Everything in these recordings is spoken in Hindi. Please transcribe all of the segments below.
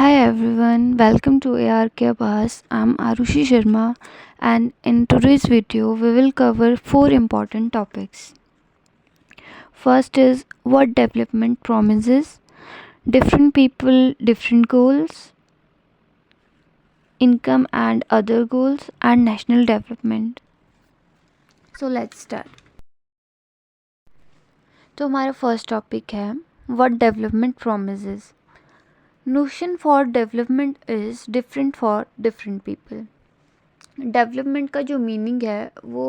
Hi everyone, welcome to ARK Abbas. I'm Arushi Sharma, and in today's video we will cover four important topics. First is what development promises, different people, different goals, income and other goals, and national development. So let's start. तो हमारा फर्स्ट टॉपिक है what development promises. Notion for development is different for different people. Development का जो मीनिंग है वो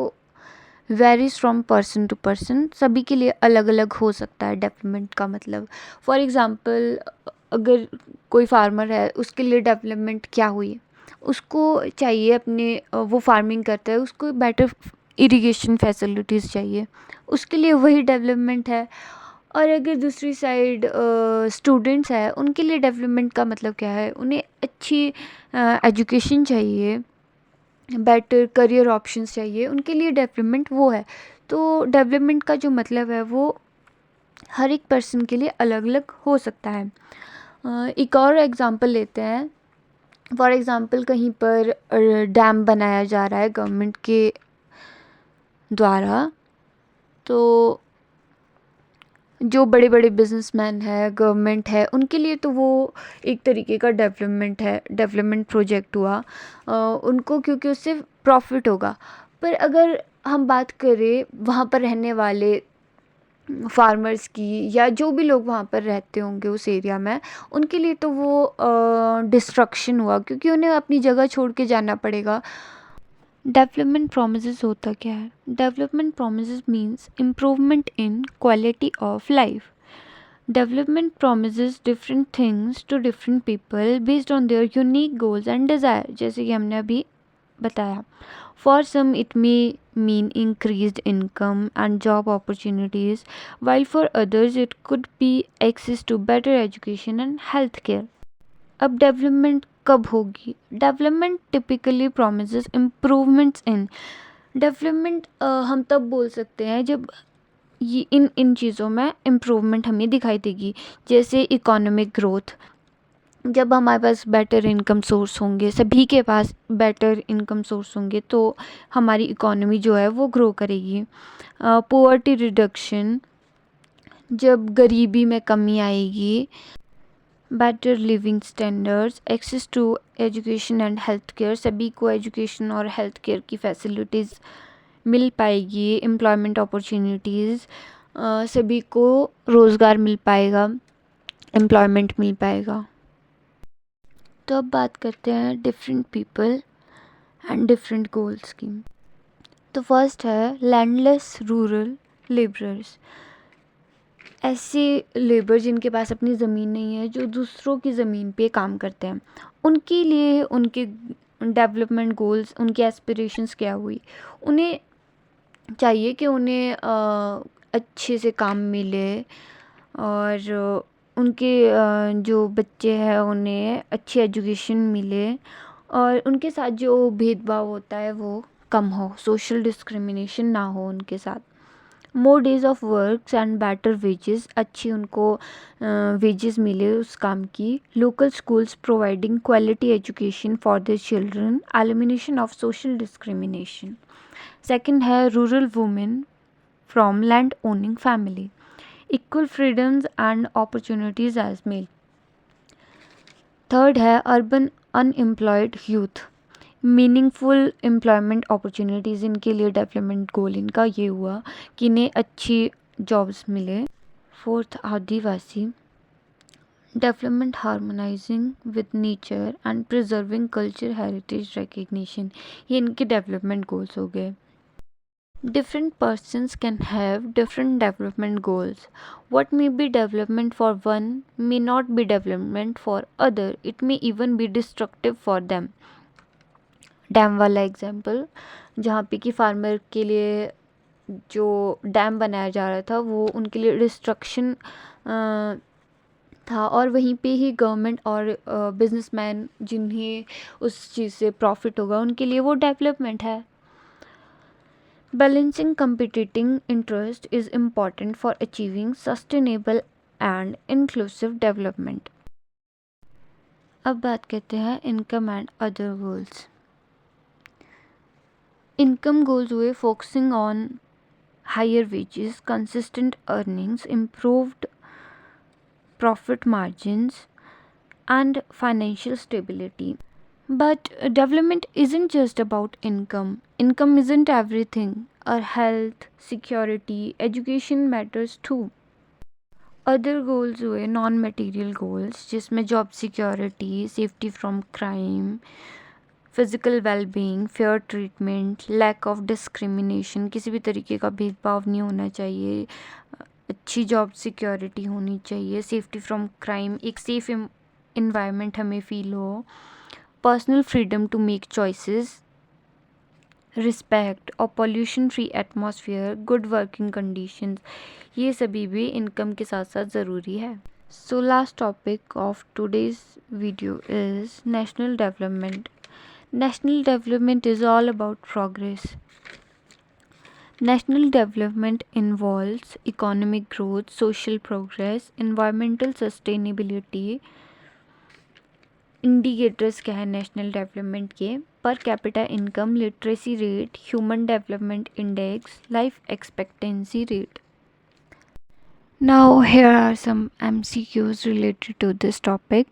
varies from person to person, सभी के लिए अलग अलग हो सकता है डेवलपमेंट का मतलब. फॉर एग्ज़ाम्पल, अगर कोई फार्मर है उसके लिए डेवलपमेंट क्या हुई, उसको चाहिए अपने वो फार्मिंग करता है उसको बेटर इरिगेशन फैसिलिटीज़ चाहिए, उसके लिए वही डेवलपमेंट है. और अगर दूसरी साइड स्टूडेंट्स हैं उनके लिए डेवलपमेंट का मतलब क्या है, उन्हें अच्छी एजुकेशन चाहिए, बेटर करियर ऑप्शंस चाहिए, उनके लिए डेवलपमेंट वो है. तो डेवलपमेंट का जो मतलब है वो हर एक पर्सन के लिए अलग अलग हो सकता है. एक और एग्ज़ाम्पल लेते हैं. फॉर एग्ज़ाम्पल, कहीं पर डैम बनाया जा रहा है गवर्नमेंट के द्वारा, तो जो बड़े बड़े बिजनेसमैन है, गवर्नमेंट है, उनके लिए तो वो एक तरीके का डेवलपमेंट है, डेवलपमेंट प्रोजेक्ट हुआ उनको, क्योंकि उससे प्रॉफिट होगा. पर अगर हम बात करें वहाँ पर रहने वाले फार्मर्स की, या जो भी लोग वहाँ पर रहते होंगे उस एरिया में, उनके लिए तो वो डिस्ट्रक्शन हुआ, क्योंकि उन्हें अपनी जगह छोड़ के जाना पड़ेगा. डेवलपमेंट प्रोमिसेस होता क्या है? Development promises means improvement in quality of life. Development promises different things to different people based on their unique goals and desire, जैसे कि हमने अभी बताया. For some it may mean increased income and job opportunities, while for others it could be access to better education and health care. अब डेवलपमेंट कब होगी? डेवलपमेंट टिपिकली प्रोमिसेस इम्प्रूवमेंट्स इन. डेवलपमेंट हम तब बोल सकते हैं जब ये इन इन चीज़ों में इम्प्रूवमेंट हमें दिखाई देगी, जैसे इकोनॉमिक ग्रोथ. जब हमारे पास बेटर इनकम सोर्स होंगे, सभी के पास बेटर इनकम सोर्स होंगे, तो हमारी इकोनॉमी जो है वो ग्रो करेगी. पोवर्टी रिडक्शन, जब गरीबी में कमी आएगी. Better living standards, access to education and health care, सभी को एजुकेशन और हेल्थ केयर की फैसिलिटीज़ मिल पाएगी. एम्प्लॉयमेंट अपॉर्चुनिटीज़, सभी को रोज़गार मिल पाएगा, एम्प्लॉयमेंट मिल पाएगा. तो अब बात करते हैं different people and different goals की. तो फर्स्ट है लैंडलेस रूरल लेबरर्स. ऐसे लेबर जिनके पास अपनी ज़मीन नहीं है, जो दूसरों की ज़मीन पे काम करते हैं, उनके लिए उनके डेवलपमेंट गोल्स, उनकी एस्पिरेशंस क्या हुई. उन्हें चाहिए कि उन्हें अच्छे से काम मिले, और उनके जो बच्चे हैं उन्हें अच्छी एजुकेशन मिले, और उनके साथ जो भेदभाव होता है वो कम हो, सोशल डिस्क्रिमिनेशन ना हो उनके साथ. More days of works and better wages, अच्छी उनको वेजेस मिले उस काम की. Local schools providing quality education for their children, elimination of social discrimination. Second है rural women from land owning family, equal freedoms and opportunities as male. Third है urban unemployed youth, meaningful employment opportunities, इनके लिए डेवलपमेंट गोल इनका ये हुआ कि इन्हें अच्छी जॉब्स मिले. Fourth Adivasi, development harmonising with nature and preserving culture heritage recognition, ये इनके डेवलपमेंट गोल्स हो गए. Different persons can have different development goals. What may be development for one may not be development for other. It may even be destructive for them. Dam वाला एग्जाम्पल, जहाँ पे कि फार्मर के लिए जो डैम बनाया जा रहा था वो उनके लिए डिस्ट्रक्शन था, और वहीं पे ही गवर्नमेंट और बिजनेसमैन जिन्हें उस चीज़ से प्रॉफिट होगा उनके लिए वो डेवलपमेंट है. Balancing competing interest is important for achieving sustainable and inclusive development. अब बात करते हैं income and other goals. Income goals हुए focusing on higher wages, consistent earnings, improved profit margins, and financial stability. But development isn't just about income. Income isn't everything. Our health, security, education matters too. Other goals हुए नॉन मटेरियल गोल्स, जिसमें job security, safety from crime, physical wellbeing, fair treatment, lack of discrimination, किसी भी तरीके का भेदभाव नहीं होना चाहिए, अच्छी जॉब सिक्योरिटी होनी चाहिए, सेफ्टी फ्रॉम क्राइम, एक सेफ इन्वायरमेंट हमें फील हो, personal freedom to make choices, respect और pollution free atmosphere, good working conditions, ये सभी भी इनकम के साथ साथ ज़रूरी है। So last topic of today's video is national development. National development is all about progress. National development involves economic growth, social progress, environmental sustainability. Indicators क्या है नेशनल डेवलपमेंट के? Per capita income, literacy rate, human development index, life expectancy rate. Now here are some MCQs related to this topic.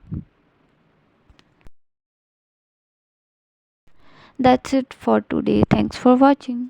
That's it for today. Thanks for watching.